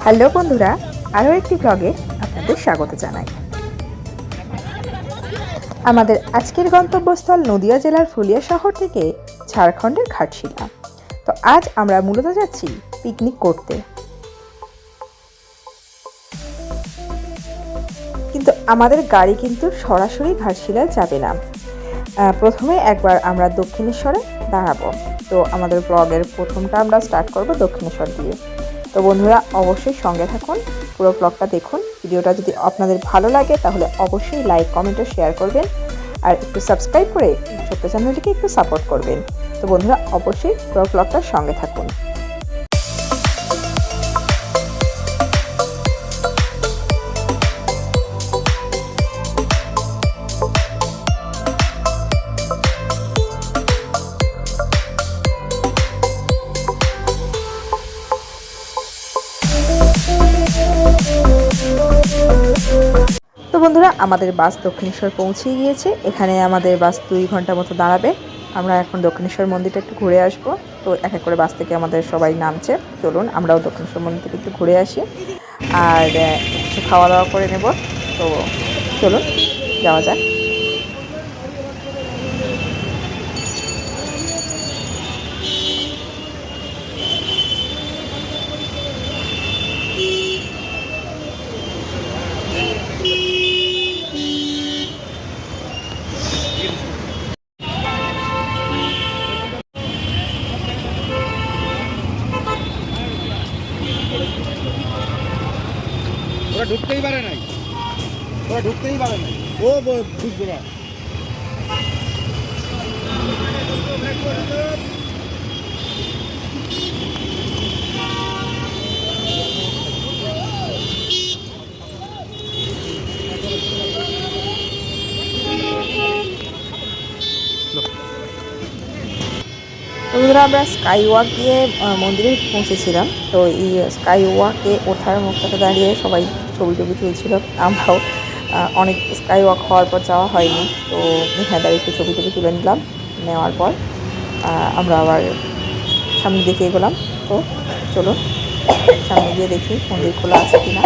Hello বন্ধুরা, আরও একটি ব্লগে আপনাদের স্বাগত জানাই। আমাদের আজকের গন্তব্যস্থল নদিয়া জেলার ফুলিয়া শহর থেকে ঝাড়খণ্ডের ঘাটশিলা। তো আজ আমরা মূলত যাচ্ছি পিকনিক করতে, কিন্তু আমাদের গাড়ি কিন্তু সরাসরি ঘাটশিলায় যাবে না। প্রথমে একবার আমরা দক্ষিণেশ্বরে দাঁড়াবো। তো আমাদের ব্লগের প্রথমটা আমরা স্টার্ট করব দক্ষিণেশ্বর দিয়ে। তো বন্ধুরা অবশ্যই সঙ্গে থাকুন, পুরো ব্লগটা দেখুন। ভিডিওটা যদি আপনাদের ভালো লাগে তাহলে অবশ্যই লাইক, কমেন্ট ও শেয়ার করবেন, আর একটু সাবস্ক্রাইব করে ছোট্ট চ্যানেলটিকে একটু সাপোর্ট করবেন। তো বন্ধুরা অবশ্যই পুরো ব্লগটার সঙ্গে থাকুন। তো বন্ধুরা আমাদের বাস দক্ষিণেশ্বর পৌঁছে গিয়েছে। এখানে আমাদের বাস 2 ঘন্টা মতো দাঁড়াবে। আমরা এখন দক্ষিণেশ্বর মন্দিরটা একটু ঘুরে আসব। তো এক এক করে বাস থেকে আমাদের সবাই নামছে। চলুন আমরাও দক্ষিণেশ্বর মন্দির থেকে একটু ঘুরে আসি আর কিছু খাওয়া দাওয়া করে নেব। তো চলুন যাওয়া যাক। ওরা ঢুকতেই পারে নাই, ও বুঝবে না। বন্ধুরা আমরা স্কাই ওয়াক দিয়ে মন্দিরে পৌঁছেছিলাম। তো এই স্কাই ওয়াকে ওঠার মুখটাতে দাঁড়িয়ে সবাই ছবি তুলছিল। আমরাও অনেক স্কাই ওয়াক হওয়ার পর যাওয়া হয়নি, তো এখানে দাঁড়িয়ে একটু ছবি তুলে নিলাম। নেওয়ার পর আমরা আবার সামনের দিকে এগোলাম। তো চলো সামনে গিয়ে দেখি মন্দির খোলা আছে কিনা।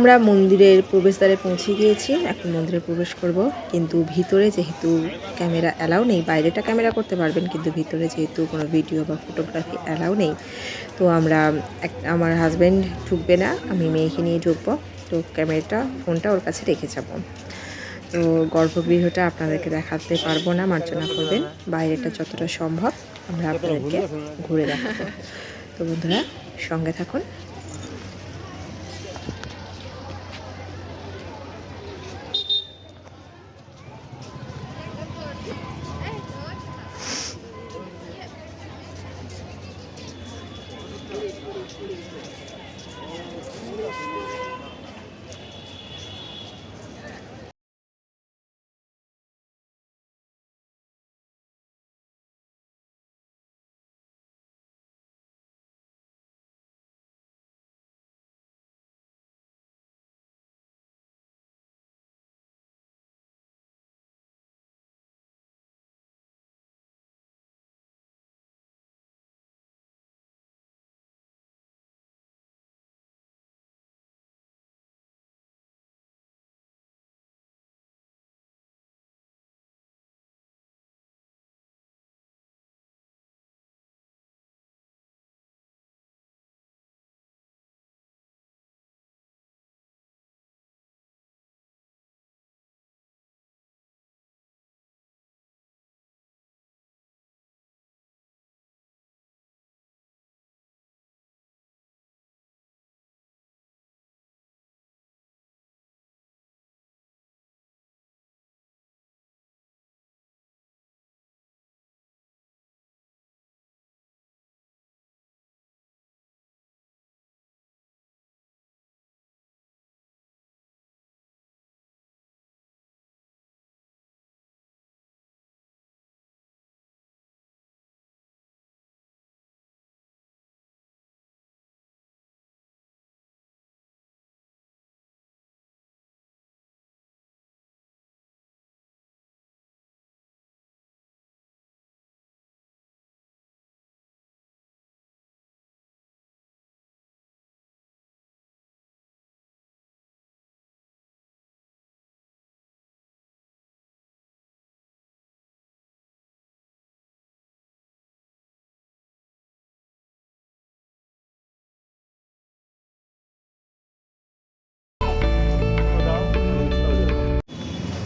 আমরা মন্দিরের প্রবেশদ্বারে পৌঁছে গিয়েছি। এখন মন্দিরে প্রবেশ করব, কিন্তু ভিতরে যেহেতু ক্যামেরা অ্যালাউ নেই, বাইরেটা ক্যামেরা করতে পারবেন কিন্তু ভিতরে যেহেতু কোনো ভিডিও বা ফটোগ্রাফি অ্যালাউ নেই, তো আমরা আমার হাজব্যান্ড ঢুকবে না, আমি মেয়েকে নিয়ে ঢুকবো। তো ফোনটা ওর কাছে রেখে যাব। তো গর্ভগৃহটা আপনাদেরকে দেখাতে পারবো না, মার্জনা করবেন। বাইরেটা যতটা সম্ভব আমরা আপনাদেরকে ঘুরে দেখাবো। তো বন্ধুরা সঙ্গে থাকুন।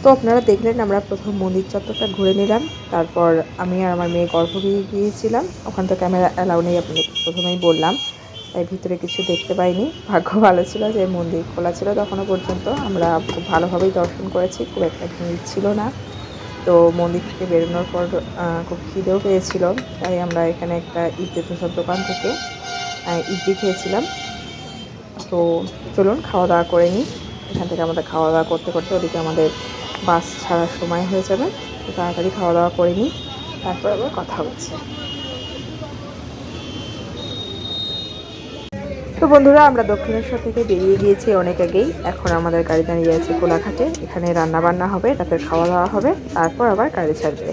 তো আপনারা দেখলেন আমরা প্রথম মন্দির চত্বরটা ঘুরে নিলাম, তারপর আমি আর আমার মেয়ে গর্ভগৃহে গিয়েছিলাম। ওখান তো ক্যামেরা অ্যালাউ নেই, আপনাদের প্রথমেই বললাম, তাই ভিতরে কিছু দেখতে পাইনি। ভাগ্য ভালো ছিল যে মন্দির খোলা ছিল তখনও পর্যন্ত, আমরা খুব ভালোভাবেই দর্শন করেছি, খুব একটা ভিড় ছিল না। তো মন্দির থেকে বেরোনোর পর খুব খিদেও পেয়েছিল, তাই আমরা এখানে একটা ইডলি প্রসাদ দোকান থেকে ইডলি খেয়েছিলাম। তো চলুন খাওয়া দাওয়া করে নিই। এখান থেকে আমাদের খাওয়া দাওয়া করতে করতে ওদিকে আমাদের বাস ছাড়ার সময় হয়ে যাবে। তো তাড়াতাড়ি খাওয়া দাওয়া করে নিই, তারপর আবার কথা হচ্ছে। তো বন্ধুরা আমরা দক্ষিণেশ্বর থেকে বেরিয়ে গিয়েছি অনেক আগেই। এখন আমাদের গাড়ি দাঁড়িয়ে আছে কোলাঘাটে, এখানে রান্না বান্না হবে, রাতের খাওয়া দাওয়া হবে, তারপর আবার গাড়ি ছাড়বে।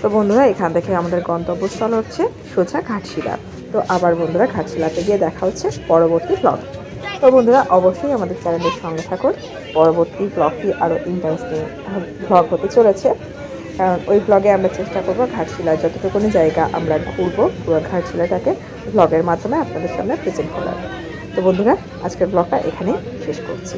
তো বন্ধুরা এখান থেকে আমাদের গন্তব্যস্থল হচ্ছে সোজা ঘাটশিলা। তো আবার বন্ধুরা ঘাটশিলাতে গিয়ে দেখা হচ্ছে পরবর্তী ব্লগ। তো বন্ধুরা অবশ্যই আমাদের চ্যানেলের সঙ্গে থাকুন, পরবর্তী ব্লগটি আরও ইন্টারেস্টিং ব্লগ হতে চলেছে। কারণ ওই ব্লগে আমরা চেষ্টা করবো ঘাটশিলার যতটুকুনি জায়গা আমরা ঘুরবো পুরো ঘাটশিলাটাকে ব্লগের মাধ্যমে আপনাদের সামনে প্রেজেন্ট করার। তো বন্ধুরা আজকের ব্লগটা এখানেই শেষ করছি।